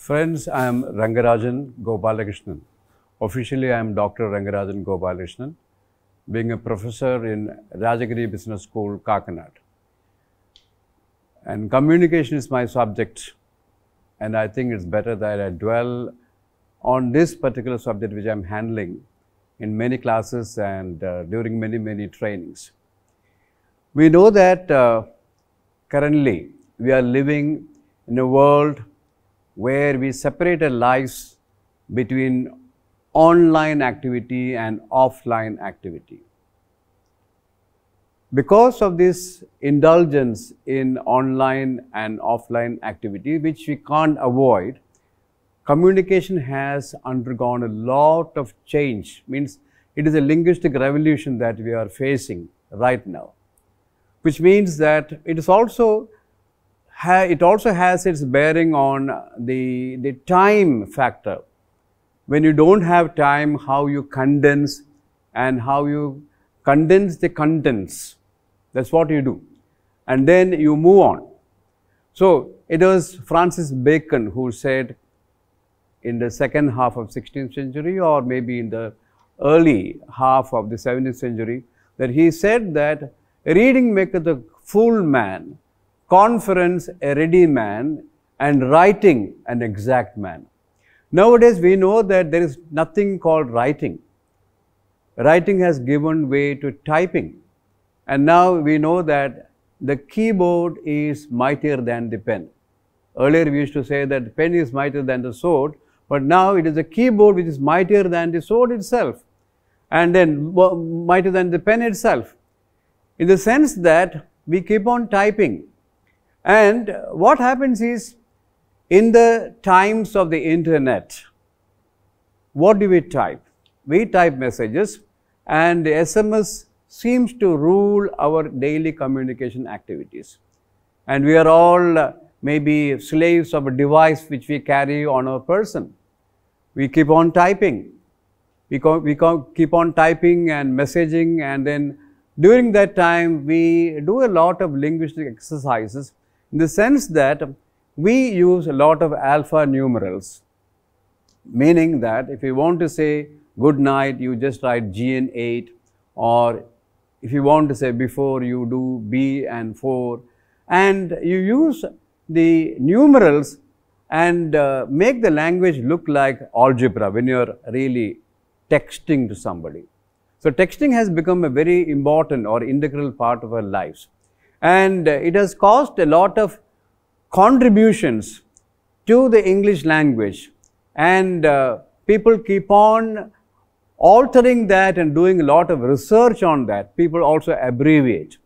Friends, I am Rangarajan Gopalakrishnan. Officially, I am Dr. Rangarajan Gopalakrishnan, being a professor in Rajagiri Business School, Kakinad. And communication is my subject, and I think it's better that I dwell on this particular subject which I am handling in many classes and during many trainings. We know that currently we are living in a world where we separate our lives between online activity and offline activity. Because of this indulgence in online and offline activity, which we can't avoid, communication has undergone a lot of change. Means it is a linguistic revolution that we are facing right now, which means that it also has its bearing on the time factor. When you don't have time, how you condense and how you condense the contents. That's what you do. And then you move on. So it was Francis Bacon who said in the second half of 16th century or maybe in the early half of the 17th century that he said that reading maketh a fool man, conference a ready man, and writing an exact man. Nowadays we know that there is nothing called writing. Writing has given way to typing, and now we know that the keyboard is mightier than the pen. Earlier we used to say that the pen is mightier than the sword, but now it is the keyboard which is mightier than the sword itself, and then mightier than the pen itself, in the sense that we keep on typing. And what happens is, in the times of the internet, what do we type? We type messages, and the SMS seems to rule our daily communication activities. And we are all maybe slaves of a device which we carry on our person. We keep on typing. We keep on typing and messaging, and then during that time we do a lot of linguistic exercises, in the sense that we use a lot of alpha numerals, meaning that if you want to say good night, you just write G and 8, or if you want to say before, you do B and 4, and you use the numerals and make the language look like algebra when you are really texting to somebody. So texting has become a very important or integral part of our lives. And it has caused a lot of contributions to the English language, and people keep on altering that and doing a lot of research on that. People also abbreviate.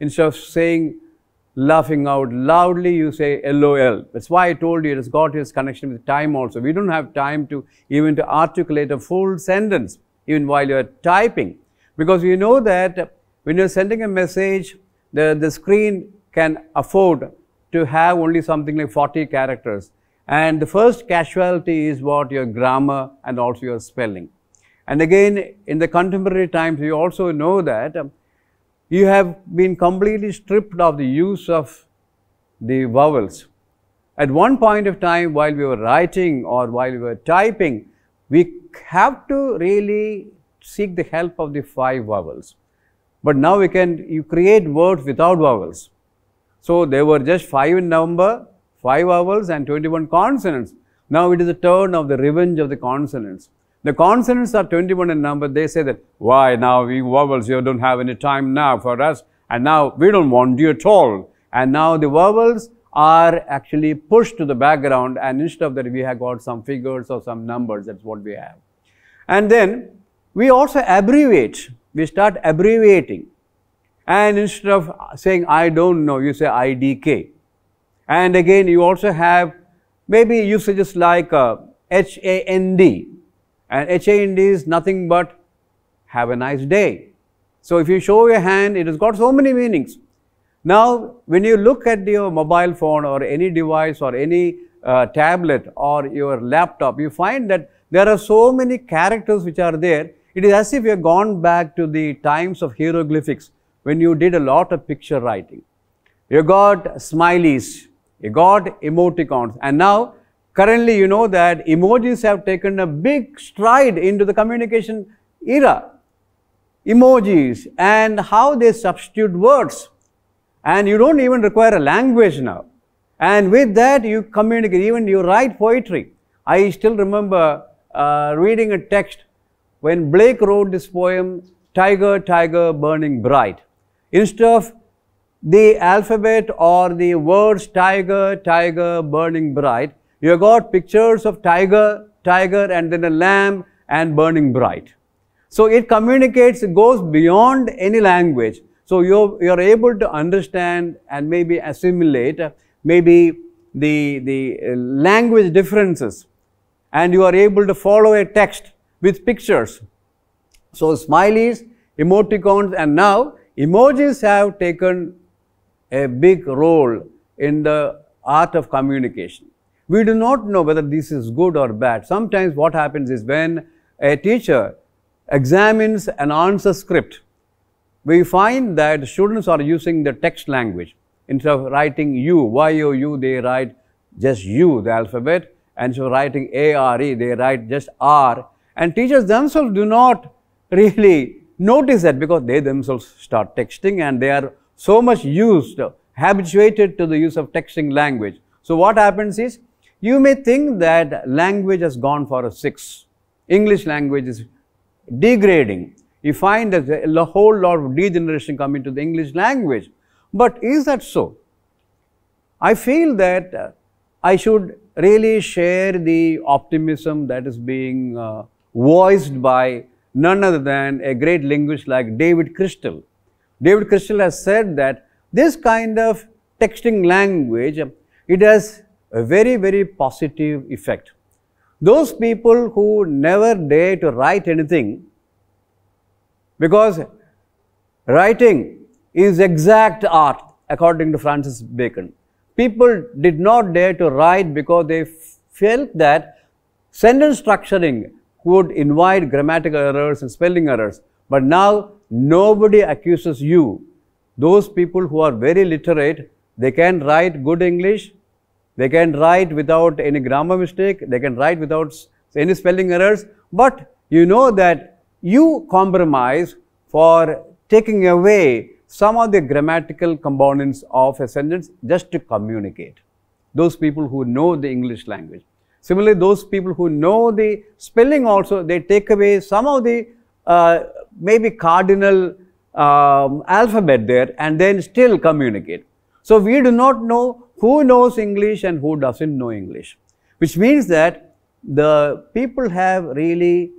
Instead of saying laughing out loudly, you say LOL. That's why I told you it has got its connection with time also. We don't have time to even to articulate a full sentence even while you are typing, because you know that when you are sending a message, the screen can afford to have only something like 40 characters, and the first casualty is what? Your grammar and also your spelling. And again, in the contemporary times, you also know that you have been completely stripped of the use of the vowels. At one point of time, while we were writing or while we were typing, we have to really seek the help of the 5 vowels. But now you create words without vowels. So they were just 5 in number, 5 vowels and 21 consonants. Now it is the turn of the revenge of the consonants. The consonants are 21 in number. They say that, why now we vowels, you don't have any time now for us, and now we don't want you at all. And now the vowels are actually pushed to the background, and instead of that we have got some figures or some numbers. That's what we have. And then we also abbreviate. We start abbreviating, and instead of saying I don't know, you say IDK. And again you also have maybe usages like HAND, and HAND is nothing but have a nice day. So if you show your hand, it has got so many meanings. Now when you look at your mobile phone or any device or any tablet or your laptop, you find that there are so many characters which are there. It is as if you have gone back to the times of hieroglyphics when you did a lot of picture writing. You got smileys, you got emoticons, and now Currently, you know that emojis have taken a big stride into the communication era. Emojis and how they substitute words. And you don't even require a language now. And with that, you communicate, even you write poetry. I still remember reading a text when Blake wrote this poem, Tiger, Tiger, Burning Bright. Instead of the alphabet or the words tiger, tiger, burning bright, you got pictures of tiger, tiger, and then a lamb and burning bright. So it communicates, it goes beyond any language. So you're able to understand and maybe assimilate maybe the language differences, and you are able to follow a text with pictures. So smileys, emoticons, and now emojis have taken a big role in the art of communication. We do not know whether this is good or bad. Sometimes what happens is when a teacher examines an answer script, we find that students are using the text language. Instead of writing U, Y-O-U, they write just U, the alphabet, and so writing A-R-E, they write just R. And teachers themselves do not really notice that because they themselves start texting and they are so much habituated to the use of texting language. So what happens is, you may think that language has gone for a 6. English language is degrading. You find that a whole lot of degeneration coming to the English language. But is that so? I feel that I should really share the optimism that is being voiced by none other than a great linguist like David Crystal. David Crystal has said that this kind of texting language, it has a very, very positive effect. Those people who never dare to write anything, because writing is exact art according to Francis Bacon. People did not dare to write because they felt that sentence structuring would invite grammatical errors and spelling errors. But now nobody accuses you. Those people who are very literate, they can write good English, they can write without any grammar mistake, they can write without any spelling errors, but you know that you compromise for taking away some of the grammatical components of a sentence just to communicate. Those people who know the English language. Similarly, those people who know the spelling also, they take away some of the maybe cardinal alphabet there and then still communicate. So we do not know who knows English and who doesn't know English, which means that the people have really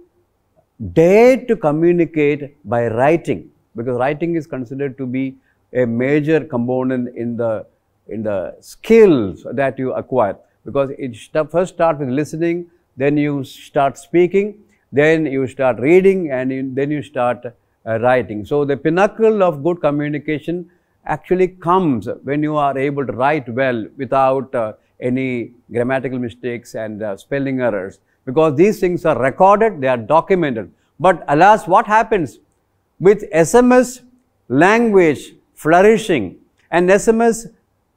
dared to communicate by writing, because writing is considered to be a major component in the skills that you acquire, because it first starts with listening, then you start speaking, then you start reading, and then you start writing. So the pinnacle of good communication actually comes when you are able to write well without any grammatical mistakes and spelling errors, because these things are recorded, they are documented. But alas, what happens with SMS language flourishing and SMS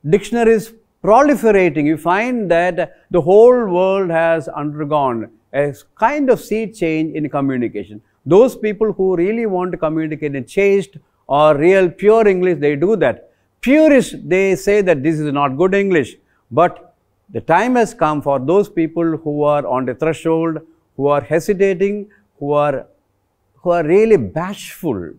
dictionaries proliferating? You find that the whole world has undergone a kind of sea change in communication. Those people who really want to communicate in chaste or real pure English, they do that. Purists, they say that this is not good English. But the time has come for those people who are on the threshold, who are hesitating, who are really bashful,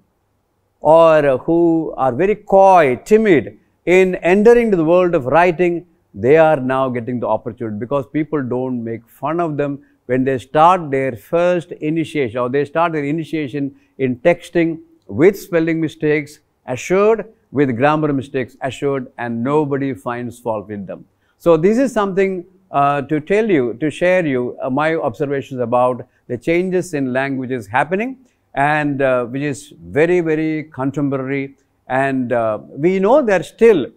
or who are very coy, timid in entering into the world of writing. They are now getting the opportunity, because people don't make fun of them when they start their first initiation, or they start their initiation in texting with spelling mistakes assured, with grammar mistakes assured, and nobody finds fault with them. So this is something to tell you, to share you my observations about the changes in languages happening, and which is very, very contemporary. And we know that still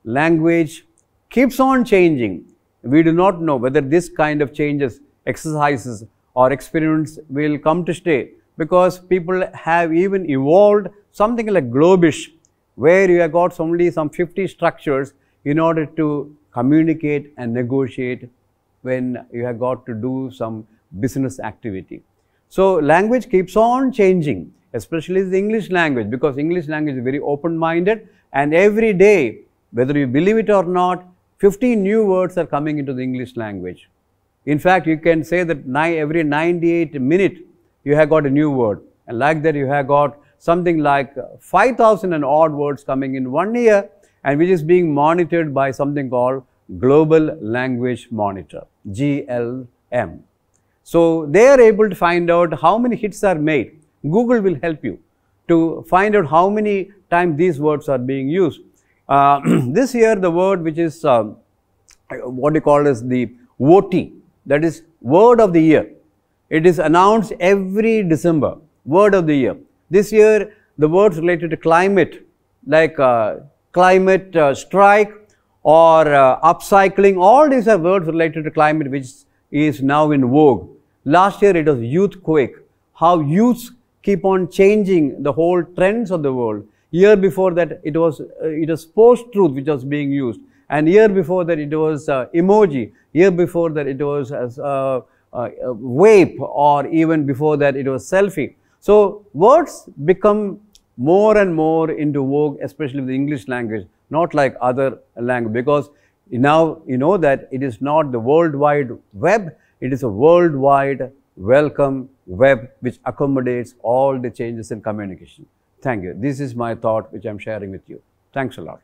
language keeps on changing. We do not know whether this kind of changes, exercises or experiments will come to stay, because people have even evolved something like Globish, where you have got only some 50 structures in order to communicate and negotiate when you have got to do some business activity. So language keeps on changing, especially the English language, because English language is very open-minded, and every day, whether you believe it or not, 50 new words are coming into the English language. In fact, you can say that every 98 minutes you have got a new word, and like that you have got something like 5,000 and odd words coming in 1 year, and which is being monitored by something called Global Language Monitor, GLM. So they are able to find out how many hits are made. Google will help you to find out how many times these words are being used. This year the word which is what you call as the VOTI, that is Word of the Year. It is announced every December, Word of the Year. This year the words related to climate, like climate strike or upcycling, all these are words related to climate which is now in vogue. Last year it was youthquake, how youths keep on changing the whole trends of the world. Year before that it was post-truth which was being used, and year before that it was emoji, year before that it was as vape, or even before that it was selfie. So words become more and more into vogue, especially with the English language, not like other language, because now you know that it is not the World Wide Web, it is a worldwide welcome web which accommodates all the changes in communication. Thank you. This is my thought which I am sharing with you. Thanks a lot.